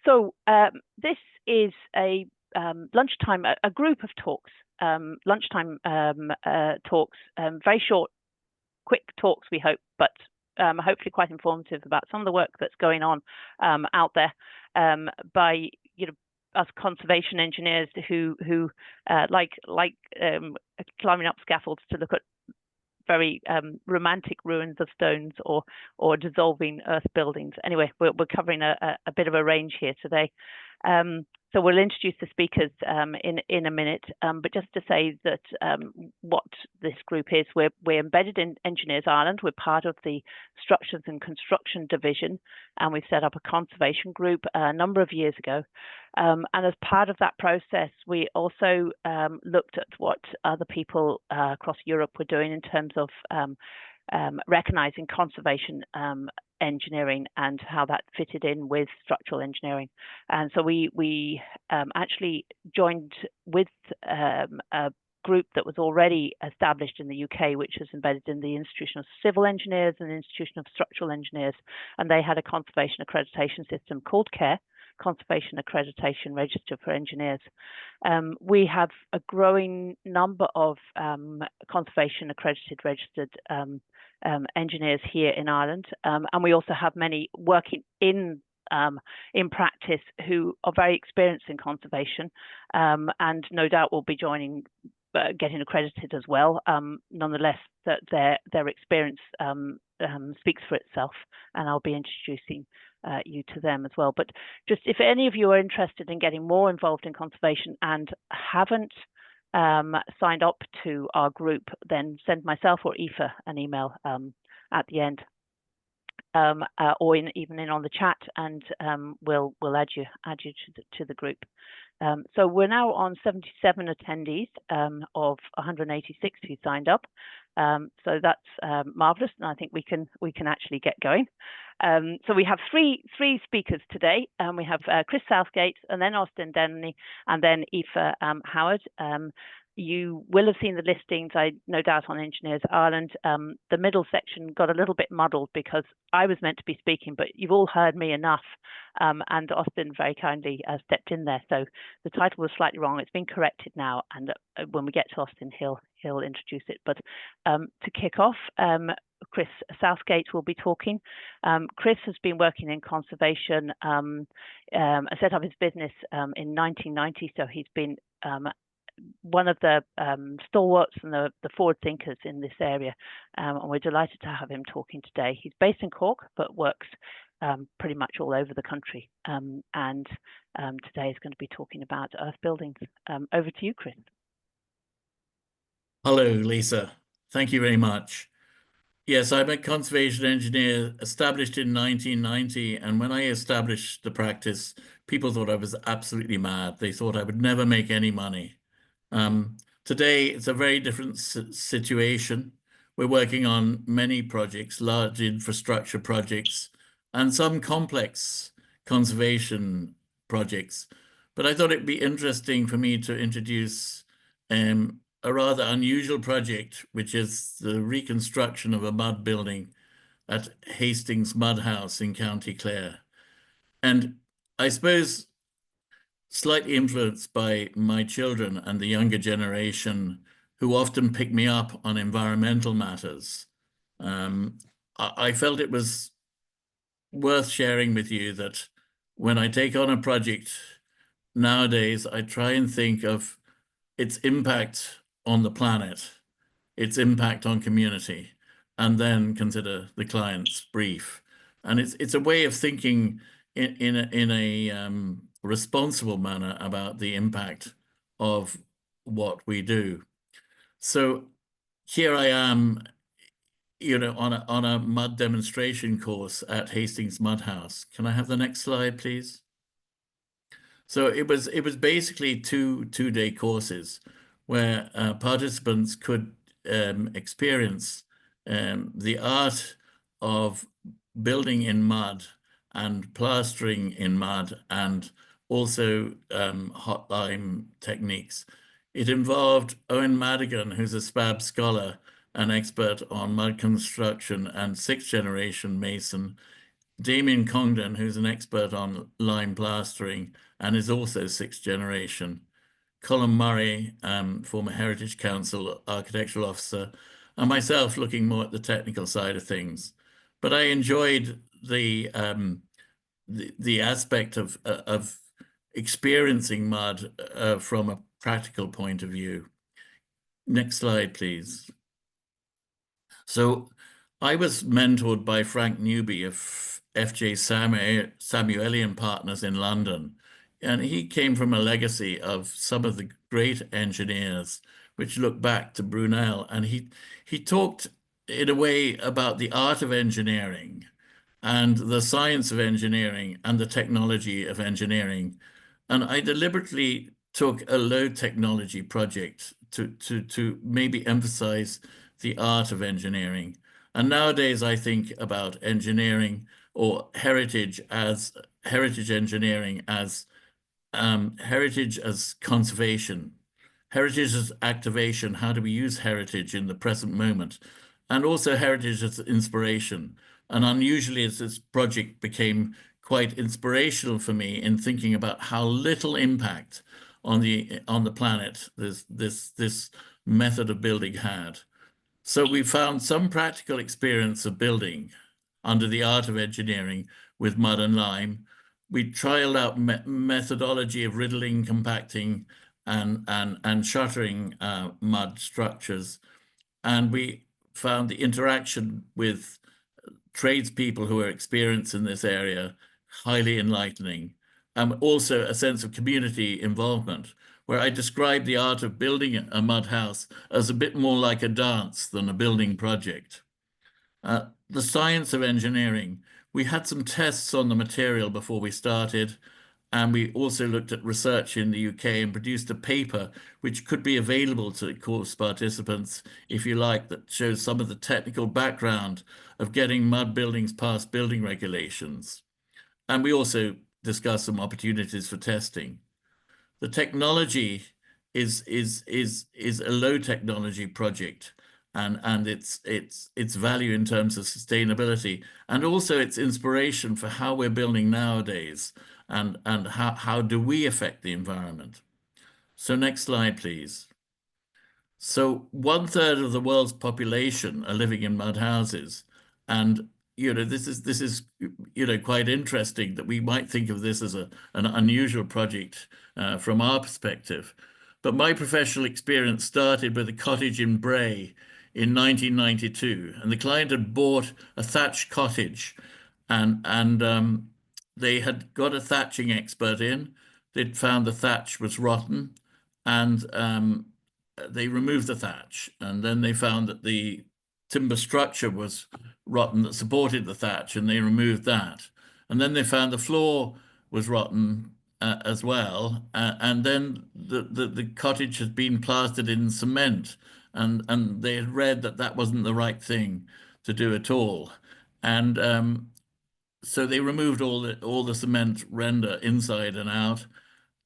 So this is a lunchtime, a group of talks, lunchtime talks, very short, quick talks, we hope, but hopefully quite informative about some of the work that's going on out there by us conservation engineers who like climbing up scaffolds to look at very romantic ruins of stones or dissolving earth buildings. Anyway, we're covering a bit of a range here today. So we'll introduce the speakers in a minute, but just to say that what this group is, we're embedded in Engineers Ireland. We're part of the Structures and Construction Division, and we've set up a conservation group a number of years ago. And as part of that process, we also looked at what other people across Europe were doing in terms of recognizing conservation engineering and how that fitted in with structural engineering. And so we actually joined with a group that was already established in the UK, which is embedded in the Institution of Civil Engineers and the Institution of Structural Engineers. And they had a conservation accreditation system called CARE, Conservation Accreditation Register for Engineers. We have a growing number of conservation accredited registered engineers here in Ireland, and we also have many working in practice who are very experienced in conservation, and no doubt will be joining, getting accredited as well. Nonetheless, that their experience speaks for itself, and I'll be introducing you to them as well. But just if any of you are interested in getting more involved in conservation and haven't signed up to our group, then send myself or Aoife an email at the end, or even in on the chat, and we'll add you to the group. So we're now on 77 attendees of 186 who signed up. So that's marvelous, and I think we can actually get going. So we have three speakers today. We have Chris Southgate, and then Austin Dennany, and then Aoife Howard. You will have seen the listings, no doubt, on Engineers Ireland. The middle section got a little bit muddled because I was meant to be speaking, but you've all heard me enough. And Austin very kindly stepped in there. So the title was slightly wrong. It's been corrected now. And when we get to Austin, he'll introduce it. But to kick off, Chris Southgate will be talking. Chris has been working in conservation, set up his business in 1990. So he's been one of the stalwarts and the forward thinkers in this area, and we're delighted to have him talking today. He's based in Cork but works pretty much all over the country, and today is going to be talking about earth buildings. Over to you, Chris. Hello, Lisa. Thank you very much. Yes, I'm a conservation engineer established in 1990, and when I established the practice, people thought I was absolutely mad. They thought I would never make any money. Today, it's a very different situation. We're working on many projects, large infrastructure projects, and some complex conservation projects. But I thought it'd be interesting for me to introduce a rather unusual project, which is the reconstruction of a mud building at Hastings Mud House in County Clare. And I suppose slightly influenced by my children and the younger generation who often pick me up on environmental matters, I felt it was worth sharing with you that when I take on a project nowadays, I try and think of its impact on the planet, its impact on community, and then consider the client's brief. And it's a way of thinking in a responsible manner about the impact of what we do. So here I am, on a mud demonstration course at Hastings Mud House. Can I have the next slide, please? So it was basically two-day courses where participants could experience the art of building in mud and plastering in mud, and also hot lime techniques. It involved Owen Madigan, who's a SPAB scholar and expert on mud construction and sixth-generation mason, Damien Congdon, who's an expert on lime plastering and is also sixth generation. Colin Murray, former Heritage Council architectural officer, and myself looking more at the technical side of things. But I enjoyed the aspect of experiencing mud from a practical point of view. Next slide, please. So I was mentored by Frank Newby of FJ Samuelian Partners in London, and he came from a legacy of some of the great engineers, which look back to Brunel, and he talked in a way about the art of engineering and the science of engineering and the technology of engineering. And I deliberately took a low technology project to maybe emphasize the art of engineering. And nowadays I think about engineering or heritage engineering as heritage as conservation, heritage as activation. How do we use heritage in the present moment? And also heritage as inspiration. And unusually, as this project became quite inspirational for me in thinking about how little impact on the planet this method of building had. So we found some practical experience of building under the art of engineering with mud and lime. We trialed out methodology of riddling, compacting, and shuttering mud structures, and we found the interaction with tradespeople who are experienced in this area highly enlightening, and also a sense of community involvement, where I described the art of building a mud house as a bit more like a dance than a building project. The science of engineering. We had some tests on the material before we started, and we also looked at research in the UK and produced a paper which could be available to course participants, if you like, that shows some of the technical background of getting mud buildings past building regulations. And we also discussed some opportunities for testing. The technology is a low technology project, and its value in terms of sustainability, and also its inspiration for how we're building nowadays, and how do we affect the environment. So next slide, please. So 1/3 of the world's population are living in mud houses, and this is quite interesting that we might think of this as an unusual project from our perspective. But my professional experience started with a cottage in Bray in 1992, and the client had bought a thatched cottage, and they had got a thatching expert in. They'd found the thatch was rotten, and they removed the thatch, and then they found that the timber structure was rotten that supported the thatch, and they removed that. And then they found the floor was rotten as well, and then the cottage had been plastered in cement, and they had read that that wasn't the right thing to do at all, and so they removed all the cement render inside and out,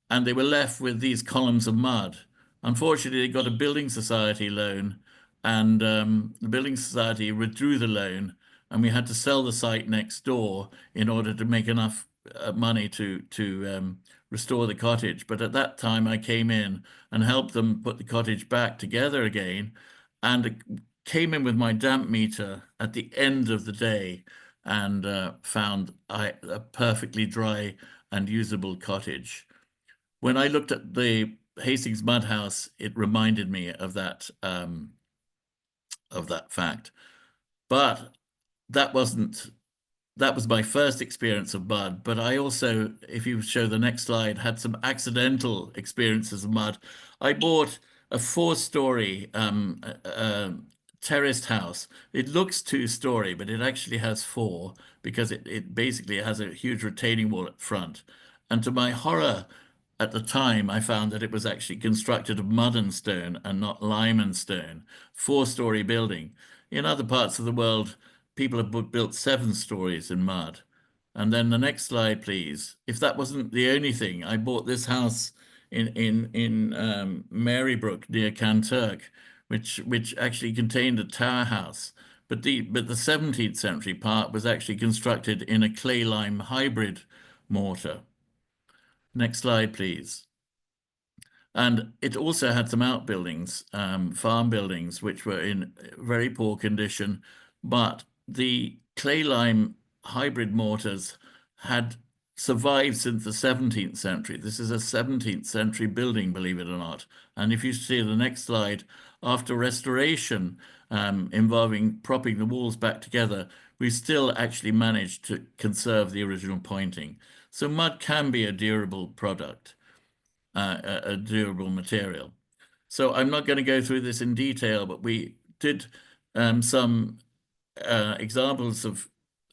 and they were left with these columns of mud. Unfortunately, they got a building society loan, and the building society withdrew the loan, and we had to sell the site next door in order to make enough money to restore the cottage. But at that time, I came in and helped them put the cottage back together again, and came in with my damp meter at the end of the day, and found a perfectly dry and usable cottage. When I looked at the Hastings Mud House, it reminded me of that fact. But that was my first experience of mud. But I also, if you show the next slide, had some accidental experiences of mud. I bought a 4-story terraced house. It looks 2-story, but it actually has 4, because it basically has a huge retaining wall at front. And to my horror, at the time, I found that it was actually constructed of mud and stone and not lime and stone. 4-story building. In other parts of the world, people have built 7 stories in mud. And then the next slide, please. If that wasn't the only thing, I bought this house in Marybrook near Kanturk, which actually contained a tower house. But the 17th century part was actually constructed in a clay lime hybrid mortar. Next slide, please. And it also had some outbuildings, farm buildings, which were in very poor condition. But the clay lime hybrid mortars had survived since the 17th century. This is a 17th century building, believe it or not. And if you see the next slide, after restoration involving propping the walls back together, we still actually managed to conserve the original pointing. So mud can be a durable product. A durable material. So I'm not going to go through this in detail, but we did some examples of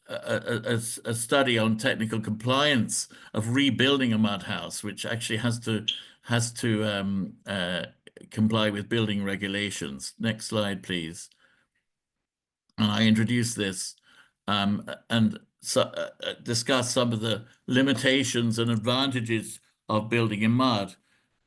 a study on technical compliance of rebuilding a mud house, which actually has to comply with building regulations. Next slide, please. And I introduced this and discuss some of the limitations and advantages of building in mud.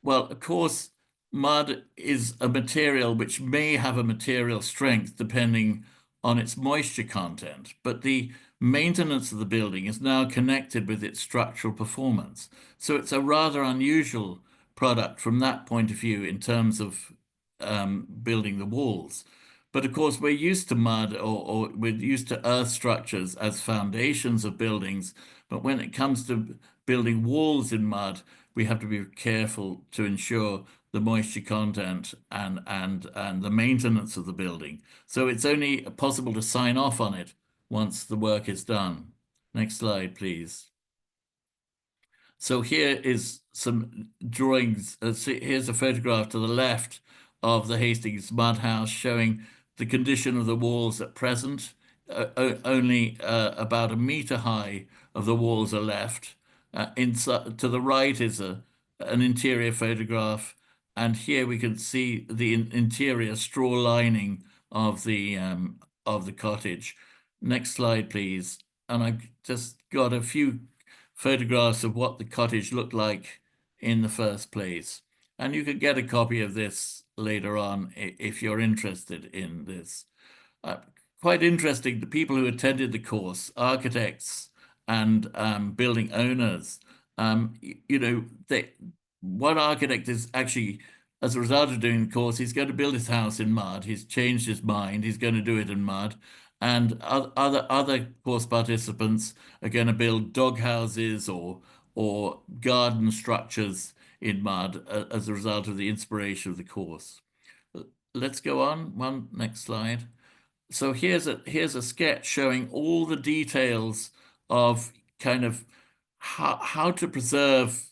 Well, of course, mud is a material which may have a material strength depending on its moisture content, but the maintenance of the building is now connected with its structural performance. So it's a rather unusual product from that point of view in terms of building the walls. But of course, we're used to mud or we're used to earth structures as foundations of buildings. But when it comes to building walls in mud, we have to be careful to ensure the moisture content and the maintenance of the building. So it's only possible to sign off on it once the work is done. Next slide, please. So here is some drawings. Here's a photograph to the left of the Hastings Mud House showing the condition of the walls at present. Only about 1 meter high of the walls are left. To the right is an interior photograph, and here we can see the interior straw lining of the cottage. Next slide, please. And I've just got a few photographs of what the cottage looked like in the first place. And you could get a copy of this later on if you're interested in this. Quite interesting, the people who attended the course, architects and building owners, one architect is actually, as a result of doing the course, he's going to build his house in mud. He's changed his mind. He's going to do it in mud. And other course participants are going to build dog houses or garden structures in mud as a result of the inspiration of the course. Let's go on. Next slide. So here's a sketch showing all the details of kind of how to preserve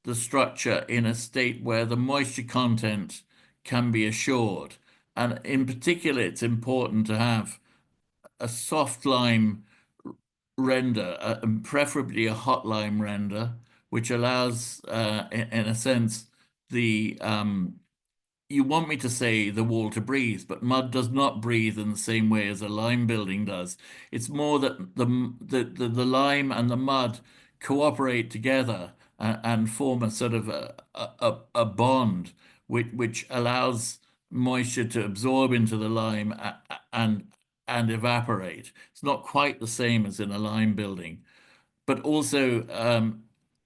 the structure in a state where the moisture content can be assured. And in particular, it's important to have a soft lime render, preferably a hot lime render, which allows, in a sense, you want me to say the wall to breathe, but mud does not breathe in the same way as a lime building does. It's more that the lime and the mud cooperate together and form a sort of a bond which allows moisture to absorb into the lime and evaporate. It's not quite the same as in a lime building, but also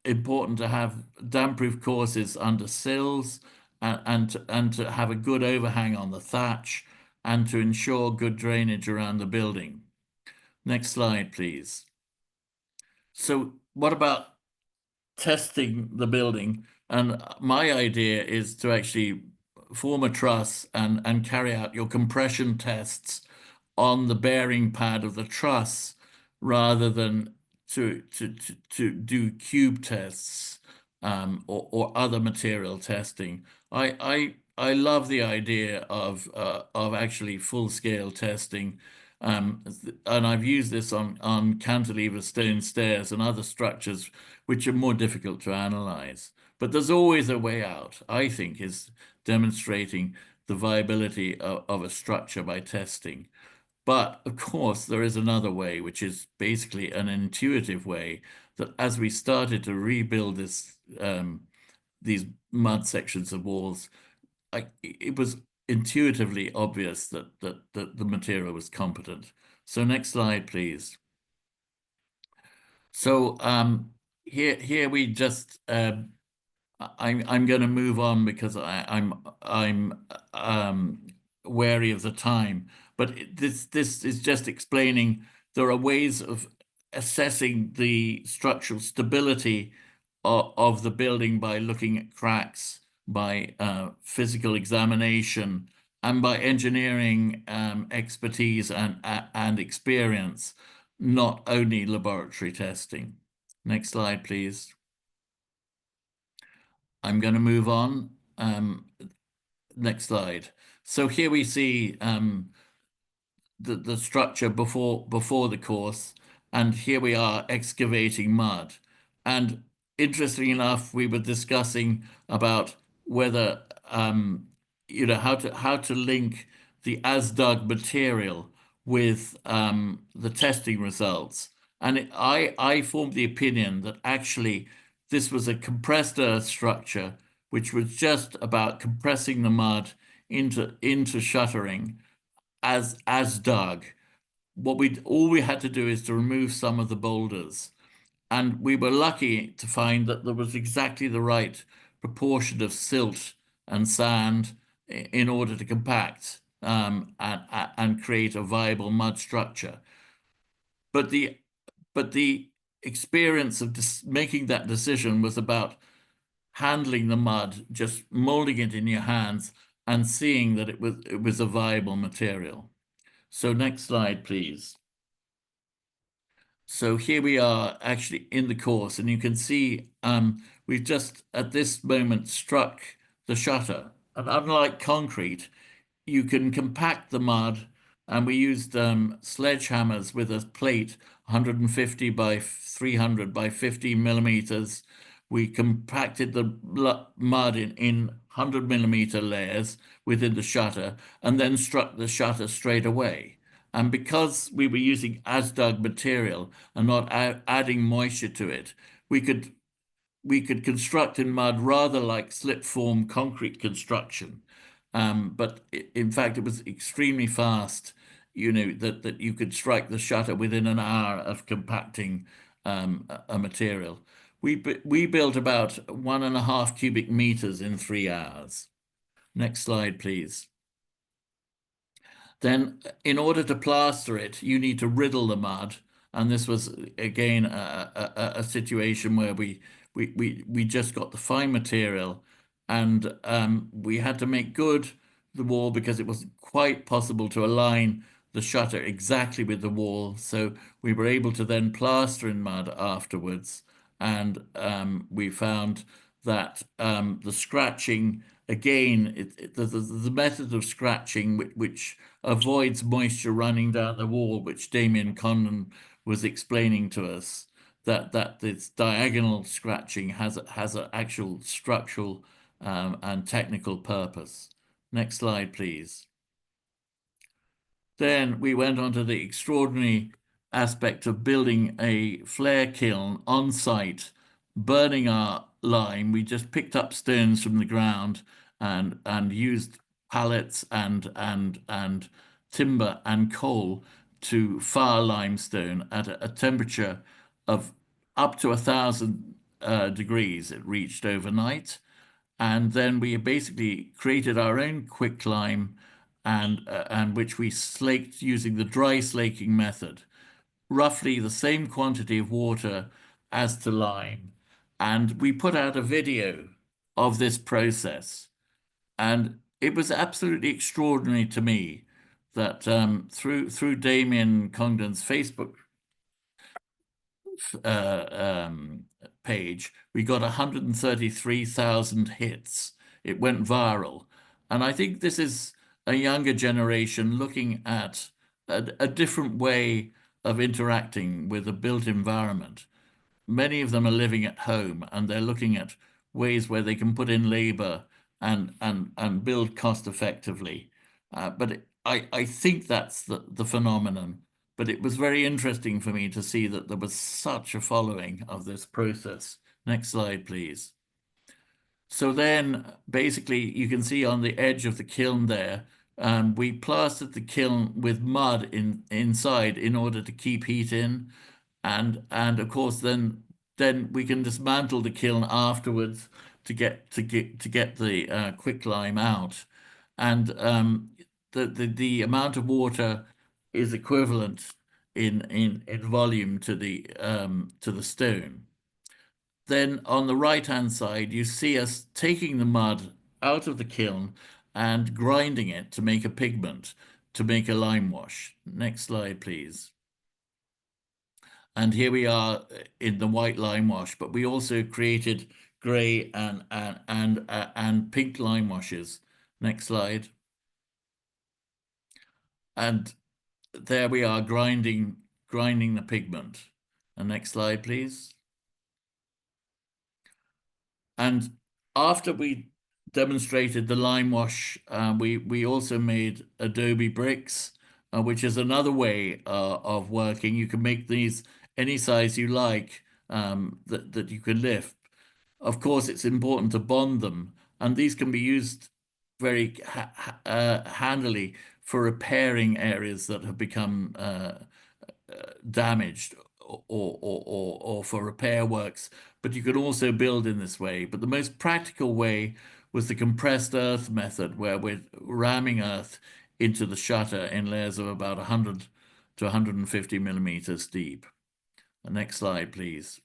important to have damp-proof courses under sills and to have a good overhang on the thatch and to ensure good drainage around the building. Next slide, please. So what about testing the building? And my idea is to actually form a truss and carry out your compression tests on the bearing pad of the truss rather than to do cube tests or other material testing. I love the idea of actually full-scale testing, and I've used this on cantilever stone stairs and other structures which are more difficult to analyze. But there's always a way out, I think, is demonstrating the viability of a structure by testing. But of course, there is another way, which is basically an intuitive way that as we started to rebuild these mud sections of walls, it was intuitively obvious that the material was competent. So next slide, please. So here we just I'm going to move on because I'm wary of the time. But this is just explaining there are ways of assessing the structural stability of the building by looking at cracks, by physical examination, and by engineering expertise and experience, not only laboratory testing. Next slide, please. I'm going to move on. Next slide. So here we see the structure before the course, and here we are excavating mud. And interestingly enough, we were discussing about whether how to link the as dug material with the testing results. And I formed the opinion that actually this was a compressed earth structure, which was just about compressing the mud into shuttering as dug. All we had to do is to remove some of the boulders, and we were lucky to find that there was exactly the right proportion of silt and sand in order to compact and create a viable mud structure. But the experience of making that decision was about handling the mud, just molding it in your hands and seeing that it was a viable material. So next slide, please. So here we are actually in the course, and you can see we've just at this moment struck the shutter. And unlike concrete, you can compact the mud, and we used sledgehammers with a plate 150 by 300 by 50 millimeters. We compacted the mud in 100 millimeter layers within the shutter and then struck the shutter straight away. And because we were using as dug material and not adding moisture to it, we could construct in mud rather like slip form concrete construction. But in fact, it was extremely fast, that you could strike the shutter within an hour of compacting a material. We built about 1.5 cubic meters in 3 hours. Next slide, please. Then, in order to plaster it, you need to riddle the mud. And this was, again, a situation where we just got the fine material, and we had to make good the wall because it wasn't quite possible to align the shutter exactly with the wall. So we were able to then plaster in mud afterwards. And we found that the scratching, again, the method of scratching which avoids moisture running down the wall, which Damien Condon was explaining to us, that this diagonal scratching has an actual structural and technical purpose. Next slide, please. Then we went on to the extraordinary aspect of building a flare kiln on site, burning our lime. We just picked up stones from the ground and used pallets and timber and coal to fire limestone at a temperature of up to 1,000 degrees. It reached overnight. And then we basically created our own quicklime, and which we slaked using the dry slaking method, roughly the same quantity of water as to lime. And we put out a video of this process, and it was absolutely extraordinary to me that through Damien Congdon's Facebook page, we got 133,000 hits. It went viral. And I think this is a younger generation looking at a different way of interacting with the built environment. Many of them are living at home, and they're looking at ways where they can put in labor and build cost effectively. But I think that's the phenomenon. But it was very interesting for me to see that there was such a following of this process. Next slide, please. So then basically you can see on the edge of the kiln there, we plastered the kiln with mud inside in order to keep heat in. And of course then we can dismantle the kiln afterwards to get the quicklime out. And the amount of water is equivalent in volume to the stone. Then on the right-hand side, you see us taking the mud out of the kiln and grinding it to make a pigment, to make a lime wash. Next slide, please. And here we are in the white lime wash, but we also created grey and pink lime washes. Next slide. And there we are grinding the pigment. And next slide, please. And after we demonstrated the lime wash, we also made adobe bricks, which is another way of working. You can make these any size you like, that you can lift. Of course, it's important to bond them, and these can be used very handily for repairing areas that have become damaged, or for repair works. But you can also build in this way. But the most practical way was the compressed earth method, where we're ramming earth into the shutter in layers of about 100 to 150 millimeters deep. The next slide, please.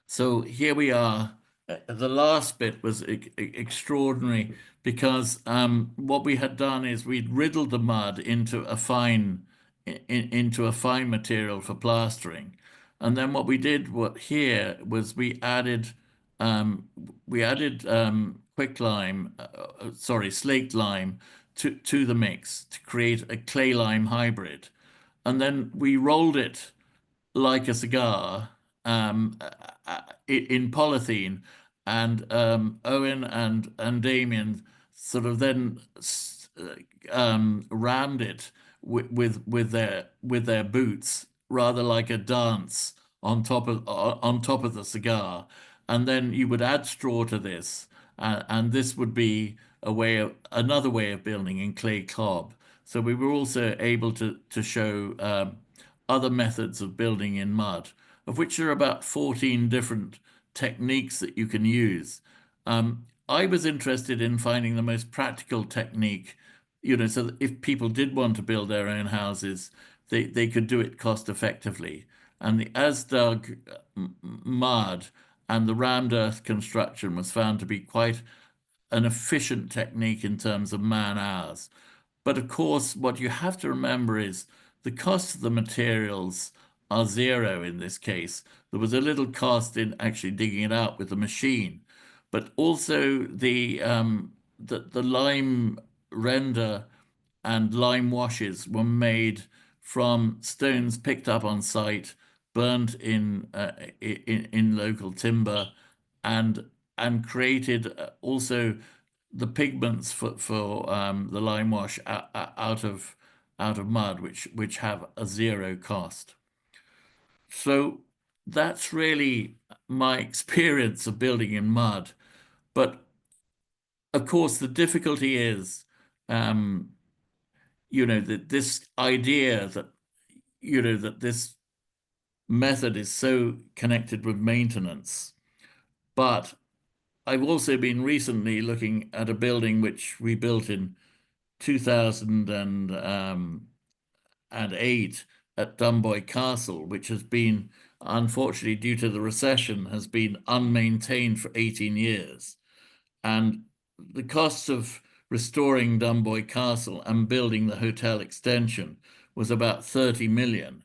So here we are. The last bit was extraordinary because what we had done is we'd riddled the mud into a fine material for plastering, and then what we did here was we added quicklime, sorry, slaked lime to the mix to create a clay lime hybrid, and then we rolled it like a cigar, in polythene, and Owen and Damien sort of then rammed it with their boots, rather like a dance on top of the cigar, and then you would add straw to this, and this would be another way of building in clay cob. So we were also able to show other methods of building in mud, of which there are about 14 different techniques that you can use. I was interested in finding the most practical technique, so that if people did want to build their own houses, they could do it cost effectively. And the as-dug mud and the rammed earth construction was found to be quite an efficient technique in terms of man hours. But of course, what you have to remember is the cost of the materials are zero in this case. There was a little cost in actually digging it out with the machine, but also the lime render and lime washes were made from stones picked up on site, burnt in local timber, and created also the pigments for the lime wash out of mud, which have a zero cost. So that's really my experience of building in mud. But of course, the difficulty is, um, that this idea that this method is so connected with maintenance. But I've also been recently looking at a building which we built in 2008 at Dunboy Castle, which has been, unfortunately, due to the recession, has been unmaintained for 18 years. And the costs of restoring Dunboy Castle and building the hotel extension was about 30 million.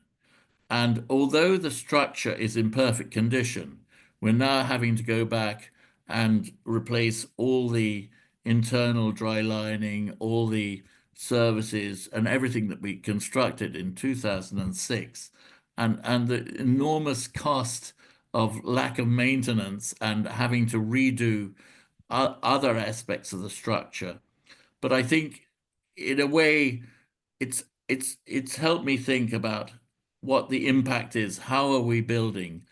And although the structure is in perfect condition, we're now having to go back and replace all the internal dry lining, all the services, and everything that we constructed in 2006. And the enormous cost of lack of maintenance and having to redo other aspects of the structure. But I think, in a way, it's helped me think about what the impact is. How are we building?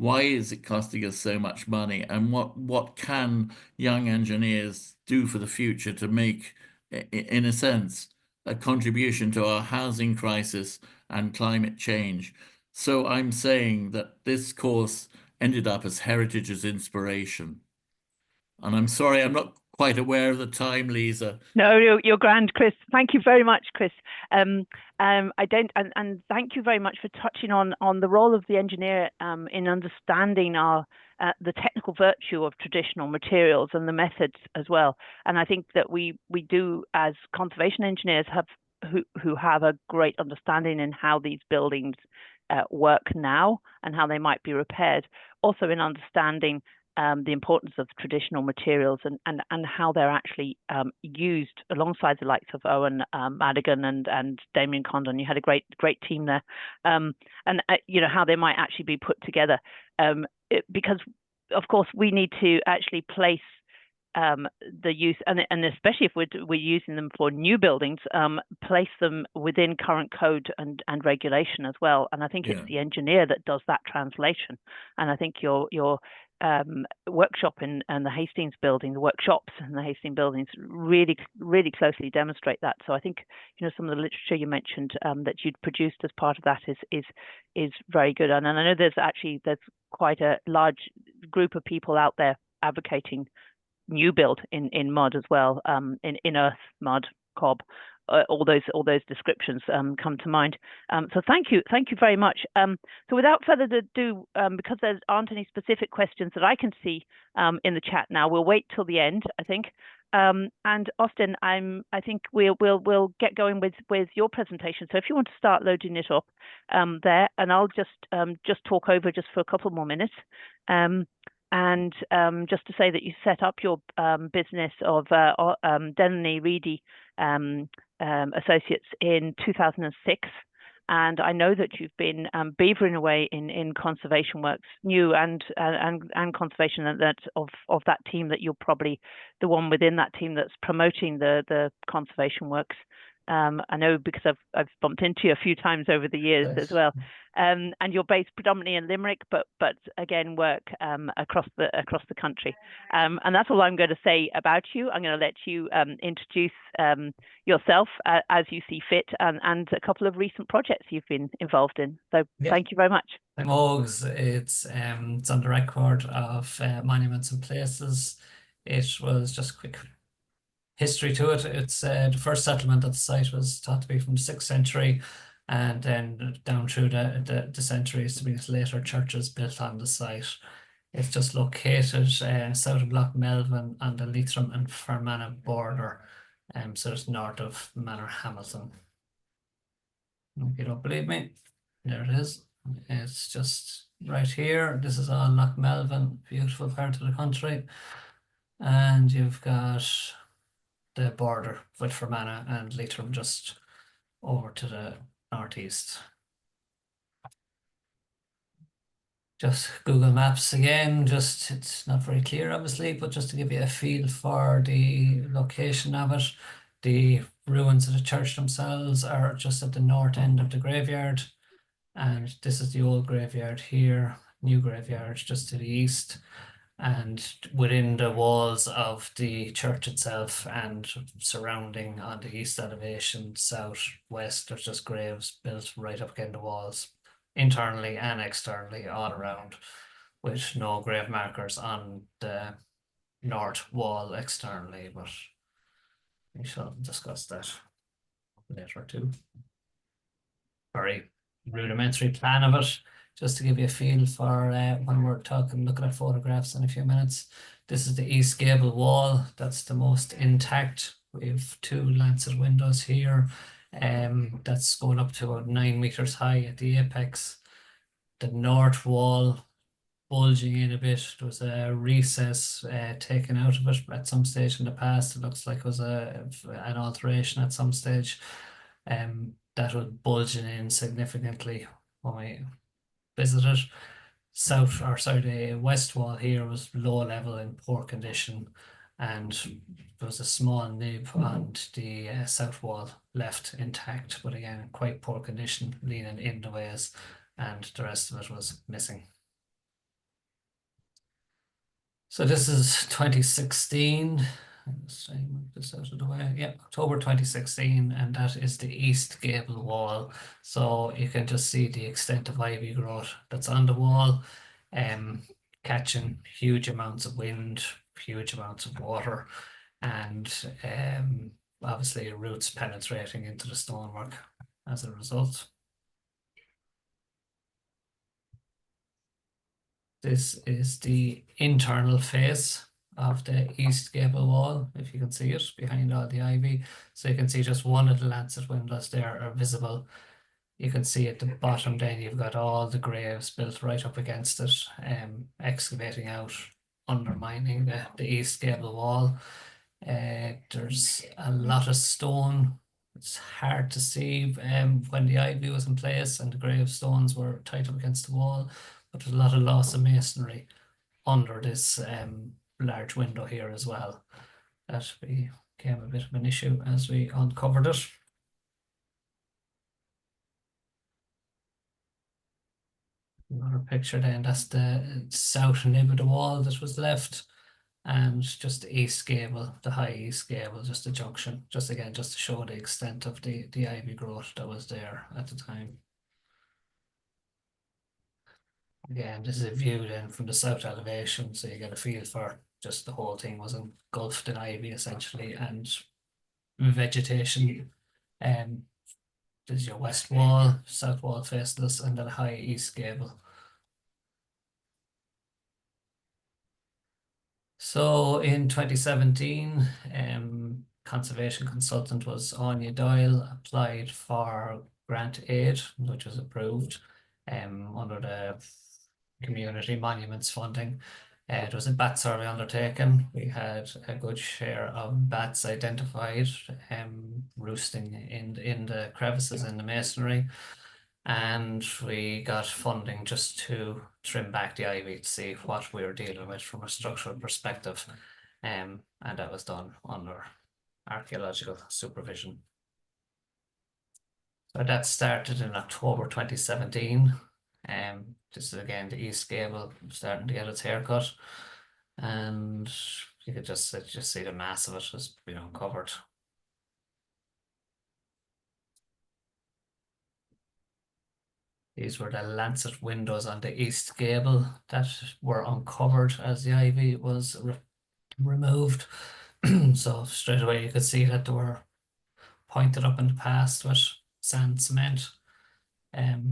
Why is it costing us so much money? And what can young engineers do for the future to make, in a sense, a contribution to our housing crisis and climate change? So I'm saying that this course ended up as Heritage as Inspiration. And I'm sorry, I'm not quite aware of the time, Lisa. No, you're grand, Chris. Thank you very much, Chris. I don't, and thank you very much for touching on the role of the engineer in understanding the technical virtue of traditional materials and the methods as well. And I think that we do, as conservation engineers, who have a great understanding in how these buildings work now and how they might be repaired. Also in understanding the importance of traditional materials and how they're actually used alongside the likes of Owen Madigan and Damien Condon. You had a great team there, and how they might actually be put together, because of course we need to actually place the use, and especially if we're using them for new buildings, place them within current code and regulation as well. And I think it's the engineer that does that translation. And I think your workshop and the Hastings building, the workshops and the Hastings buildings really closely demonstrate that. So I think some of the literature you mentioned that you'd produced as part of that is very good. And I know there's quite a large group of people out there advocating new build in mud as well, in earth, mud, cob. All those descriptions come to mind. So thank you very much. So without further ado, because there aren't any specific questions that I can see in the chat now, we'll wait till the end, I think. And Austin, I think we'll get going with your presentation. So if you want to start loading it up there, and I'll just talk over just for a couple more minutes. And just to say that you set up your business of Dennany Reedy Associates in 2006, and I know that you've been beavering away in conservation works, new and conservation, that of that team, that you're probably the one within that team that's promoting the conservation works. I know because I've bumped into you a few times over the years as well. And you're based predominantly in Limerick, but again work across the country. And that's all I'm going to say about you. I'm going to let you introduce yourself as you see fit, and a couple of recent projects you've been involved in. So thank you very much. Mogs, it's on the record of monuments and places. It was just a quick history to it. It's the first settlement at the site was thought to be from the 6th century, and then down through the centuries to be later churches built on the site. It's just located south of Loch Melvin on the Leitrim and Fermanagh border, so it's north of Manor Hamilton. If you don't believe me, there it is. It's just right here. This is all Loch Melvin, beautiful part of the country, and you've got the border with Fermanagh and Leitrim just over to the northeast. Just Google Maps again, it's not very clear obviously, but just to give you a feel for the location of it. The ruins of the church themselves are just at the north end of the graveyard, and this is the old graveyard here, new graveyard just to the east. And within the walls of the church itself and surrounding on the east elevation, south, west, there's just graves built right up against the walls, internally and externally, all around, with no grave markers on the north wall externally, but we shall discuss that later too. Very rudimentary plan of it, just to give you a feel for when we're looking at photographs in a few minutes. This is the east gable wall. That's the most intact. We have 2 lancet windows here. That's going up to about 9 meters high at the apex. The north wall bulging in a bit. There was a recess taken out of it at some stage in the past. It looks like it was an alteration at some stage. That was bulging in significantly when we visited. The west wall here was low level in poor condition, and there was a small nib on the south wall left intact, but again quite poor condition, leaning in the ways, and the rest of it was missing. So this is 2016. Let's try and move this out of the way. Yeah, October 2016, and that is the east gable wall. So you can just see the extent of ivy growth that's on the wall, catching huge amounts of wind, huge amounts of water, and obviously roots penetrating into the stonework as a result. This is the internal face of the east gable wall, if you can see it behind all the ivy. So you can see just one of the lancet windows there are visible. You can see at the bottom then you've got all the graves built right up against it, excavating out, undermining the east gable wall. There's a lot of stone. It's hard to see when the ivy was in place and the gravestones were tight up against the wall, but there's a lot of loss of masonry under this large window here as well. That became a bit of an issue as we uncovered it. Another picture then, that's the south nib of the wall that was left, and just the east gable, the high east gable, just the junction, just again, just to show the extent of the ivy growth that was there at the time. Again, this is a view then from the south elevation, so you get a feel for just the whole thing was engulfed in ivy essentially, and vegetation. There's your west wall, south wall faceless, and then high east gable. So in 2017, conservation consultant was Anya Doyle, applied for grant aid, which was approved under the community monuments funding. It was a bat survey undertaken. We had a good share of bats identified, roosting in the crevices in the masonry. And we got funding just to trim back the ivy to see what we were dealing with from a structural perspective. And that was done under archaeological supervision. So that started in October 2017. This is again the east gable starting to get its haircut, and you could just see the mass of it has been uncovered. These were the lancet windows on the east gable that were uncovered as the ivy was removed. So straight away you could see that they were pointed up in the past with sand cement.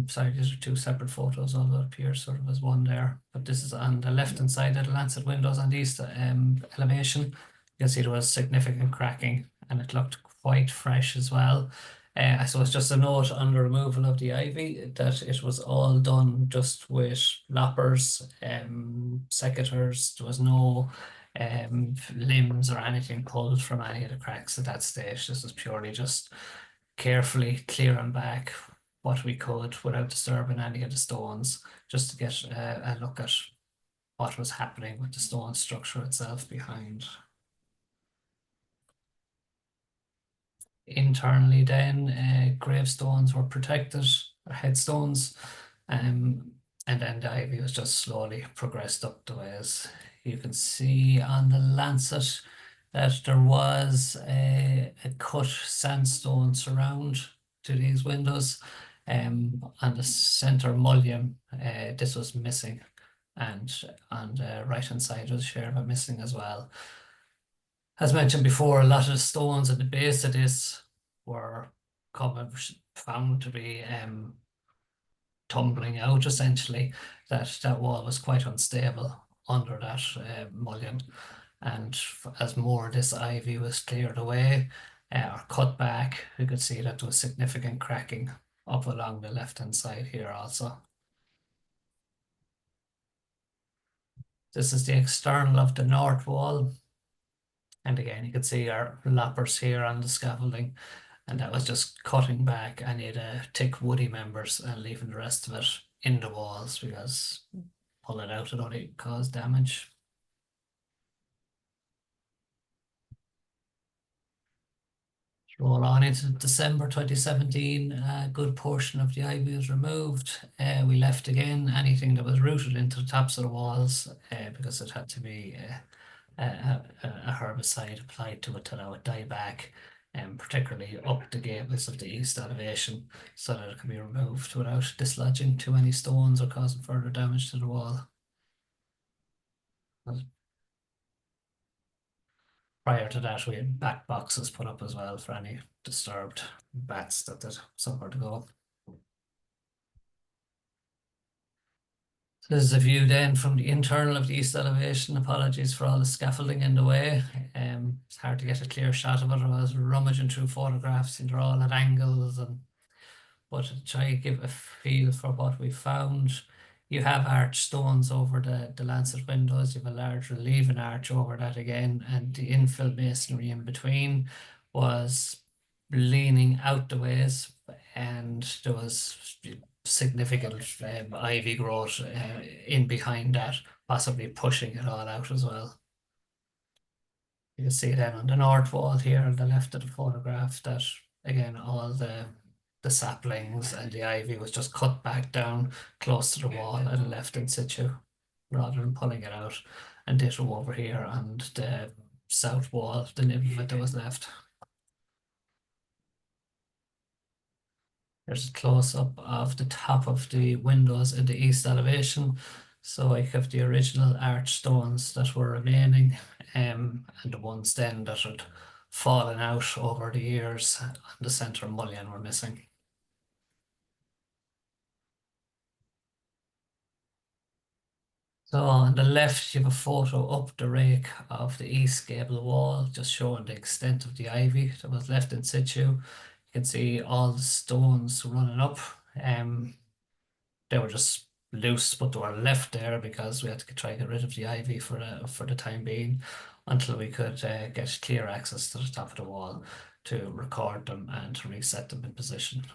Sorry, these are two separate photos, although it appears sort of as one there. But this is on the left-hand side of the lancet windows on the east elevation. You can see there was significant cracking, and it looked quite fresh as well. I suppose just a note on the removal of the ivy that it was all done just with loppers, secateurs. There was no limbs or anything pulled from any of the cracks at that stage. This was purely just carefully clearing back what we could without disturbing any of the stones, just to get a look at what was happening with the stone structure itself behind. Internally then, gravestones were protected, or headstones, and then the ivy was just slowly progressed up the ways. You can see on the lancet that there was a cut sandstone surround to these windows. On the center mullion, this was missing, and on the right hand side was a share of it missing as well. As mentioned before, a lot of the stones at the base of this were found to be tumbling out essentially. That wall was quite unstable under that mullion, and as more of this ivy was cleared away or cut back, we could see that there was significant cracking up along the left hand side here also. This is the external of the north wall, and again you can see our loppers here on the scaffolding, and that was just cutting back any of the thick woody members and leaving the rest of it in the walls, because pulling out would only cause damage. roll on into December 2017, a good portion of the ivy was removed. We left again anything that was rooted into the tops of the walls because it had to be a herbicide applied to it to allow it die back, and particularly up the gables of the east elevation so that it can be removed without dislodging too many stones or causing further damage to the wall. Prior to that, we had back boxes put up as well for any disturbed bats that had somewhere to go. This is a view then from the internal of the east elevation. Apologies for all the scaffolding in the way. It's hard to get a clear shot of it. I was rummaging through photographs and they're all at angles, but to try to give a feel for what we found. You have arch stones over the lancet windows. You have a large relieving arch over that again, and the infill masonry in between was leaning out the ways, and there was significant ivy growth in behind that, possibly pushing it all out as well. You can see then on the north wall here on the left of the photograph that again all the saplings and the ivy was just cut back down close to the wall and left in situ rather than pulling it out. And ditto over here on the south wall, the nib of it that was left. There's a close-up of the top of the windows in the east elevation. So I have the original arch stones that were remaining, and the ones then that had fallen out over the years and the centre mullion were missing. So on the left, you have a photo up the rake of the east gable wall, just showing the extent of the ivy that was left in situ. You can see all the stones running up. They were just loose, but they were left there because we had to try to get rid of the ivy for the time being until we could get clear access to the top of the wall to record them and to reset them in position.